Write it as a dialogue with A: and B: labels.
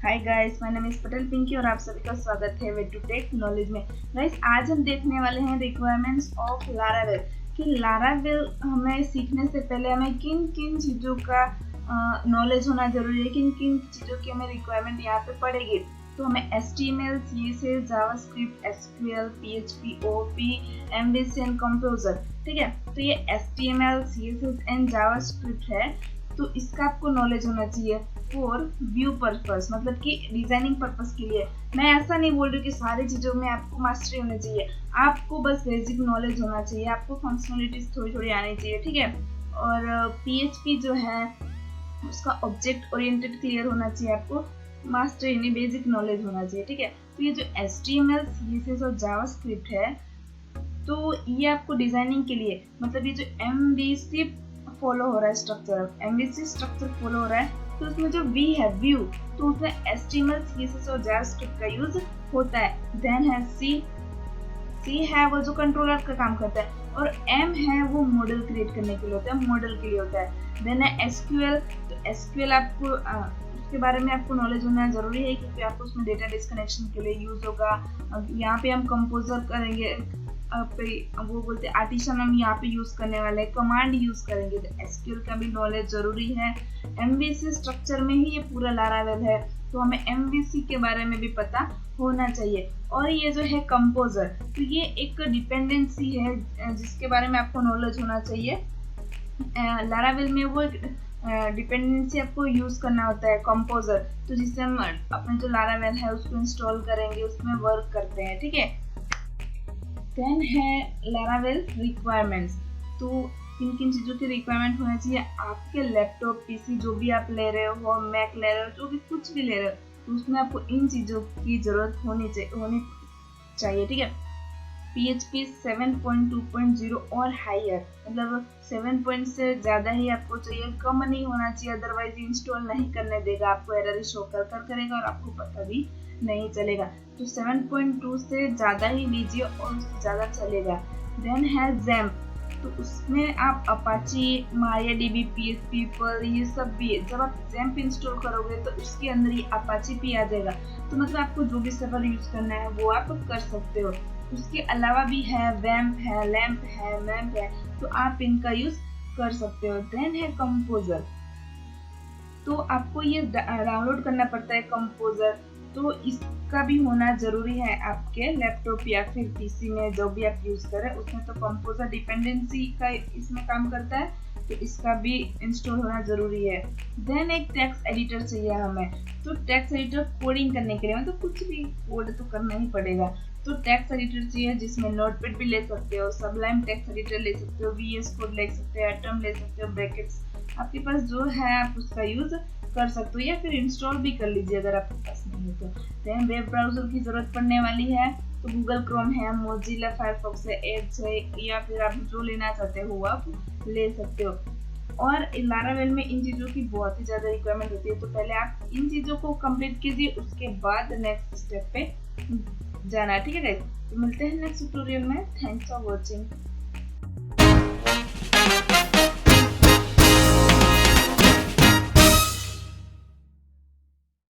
A: Hi guys, my name is Patel Pinky और आप सभी का स्वागत है वे टू टेक नॉलेज में। गाइस, आज हम देखने वाले हैं रिक्वायरमेंट्स ऑफ लारावेल कि लारावेल हमें सीखने से पहले हमें किन किन चीज़ों का नॉलेज होना जरूरी है, किन किन चीज़ों की हमें रिक्वायरमेंट यहाँ पे पड़ेगी। तो हमें HTML, CSS, JavaScript, SQL, PHP, OOP, MVC and composer, ठीक है। तो ये HTML, CSS एंड जावास्क्रिप्ट है, तो इसका आपको नॉलेज होना चाहिए फॉर व्यू पर्पस, मतलब कि डिजाइनिंग पर्पस के लिए। मैं ऐसा नहीं बोल रही कि सारी चीज़ों में आपको मास्टरी होनी चाहिए, आपको बस बेसिक नॉलेज होना चाहिए, आपको फंक्शनलिटीज थोड़ी थोड़ी आनी चाहिए, ठीक है। और PHP जो है उसका ऑब्जेक्ट ओरिएंटेड क्लियर होना चाहिए, आपको मास्टरी नहीं बेसिक नॉलेज होना चाहिए, ठीक है। तो ये जो HTML, CSS और जावास्क्रिप्ट है, तो ये आपको डिजाइनिंग के लिए, मतलब ये जो MVC फॉलो हो रहा है, स्ट्रक्चर MVC स्ट्रक्चर फॉलो हो रहा है, तो उसमें जो V है व्यू, तो उसमें HTML, CSS और जावास्क्रिप्ट का यूज होता है। देन है C है वो जो कंट्रोलर का काम करता है, और M है वो मॉडल क्रिएट करने के लिए होता है, मॉडल के लिए होता है। देन है SQL, तो SQL आपको उसके बारे में आपको नॉलेज होना जरूरी है, क्योंकि आपको उसमें डेटा डिस्कनेक्शन के लिए यूज होगा। यहाँ पे हम कंपोजर करेंगे, वो बोलते हैं आर्टिशन, हम यहाँ पे यूज करने वाले हैं, कमांड यूज करेंगे, तो SQL का भी नॉलेज जरूरी है। MVC स्ट्रक्चर में ही ये पूरा लारावेल है, तो हमें MVC के बारे में भी पता होना चाहिए। और ये जो है कंपोजर, तो ये एक डिपेंडेंसी है जिसके बारे में आपको नॉलेज होना चाहिए। लारावेल में वो डिपेंडेंसी आपको यूज करना होता है कंपोजर, तो जिससे हम अपने जो लारावेल है उसको इंस्टॉल करेंगे, उसमें वर्क करते हैं, ठीक है। देन है लारावेल रिक्वायरमेंट्स, तो किन किन चीज़ों की रिक्वायरमेंट होना चाहिए। आपके लैपटॉप, PC जो भी आप ले रहे हो, मैक ले रहे हो, जो भी कुछ भी ले रहे हो, तो उसमें आपको इन चीज़ों की जरूरत होनी चाहिए, ठीक है। PHP 7.2.0 और हायर, मतलब 7 से ज़्यादा ही आपको चाहिए, कम नहीं होना चाहिए, अदरवाइज इंस्टॉल नहीं करने देगा, आपको एरर शो कर करेगा और आपको पता भी नहीं चलेगा। तो 7.2 से ज़्यादा ही लीजिए और उससे ज़्यादा चलेगा। देन है XAMPP, तो उसमें आप अपाची, MariaDB, PHP पर ये सब भी, जब आप XAMPP इंस्टॉल करोगे तो उसके अंदर ही अपाची भी आ जाएगा, तो मतलब आपको जो भी सर्वर यूज करना है वो आप कर सकते हो। उसके अलावा भी है वैम्प है, लैम्प है, मैम्प है, तो आप इनका यूज कर सकते हो। देन है कंपोजर, तो आपको ये डाउनलोड करना पड़ता है कंपोजर, तो इसका भी होना जरूरी है आपके लैपटॉप या फिर PC में, जो भी आप यूज करें उसमें तो कंपोजर डिपेंडेंसी का इसमें काम करता है, तो इसका भी इंस्टॉल होना जरूरी है। देन एक टेक्स्ट एडिटर चाहिए हमें, तो टेक्स्ट एडिटर कोडिंग करने के लिए, मतलब कुछ भी कोड तो करना ही पड़ेगा, तो टेक्स्ट एडिटर चाहिए जिसमें नोटपैड भी ले सकते हो, सबलाइम टेक्स्ट एडिटर ले सकते हो, VS कोड ले सकते हो, एटम ले सकते हो, ब्रैकेट्स आपके पास जो है आप उसका यूज कर सकते हो, या फिर इंस्टॉल भी कर लीजिए अगर आपके पास नहीं है तो। देन वेब ब्राउजर की जरूरत पड़ने वाली है, तो गूगल क्रोम है, मोजिला फायरफॉक्स है, एज है, या फिर आप जो लेना चाहते हो आप ले सकते हो। और लारावेल में इन चीज़ों की बहुत ही ज़्यादा रिक्वायरमेंट होती है, तो पहले आप इन चीज़ों को कंप्लीट कीजिए, उसके बाद नेक्स्ट स्टेप पे जाना है, ठीक है गाइस। तो मिलते हैं नेक्स्ट ट्यूटोरियल में। Thanks for watching.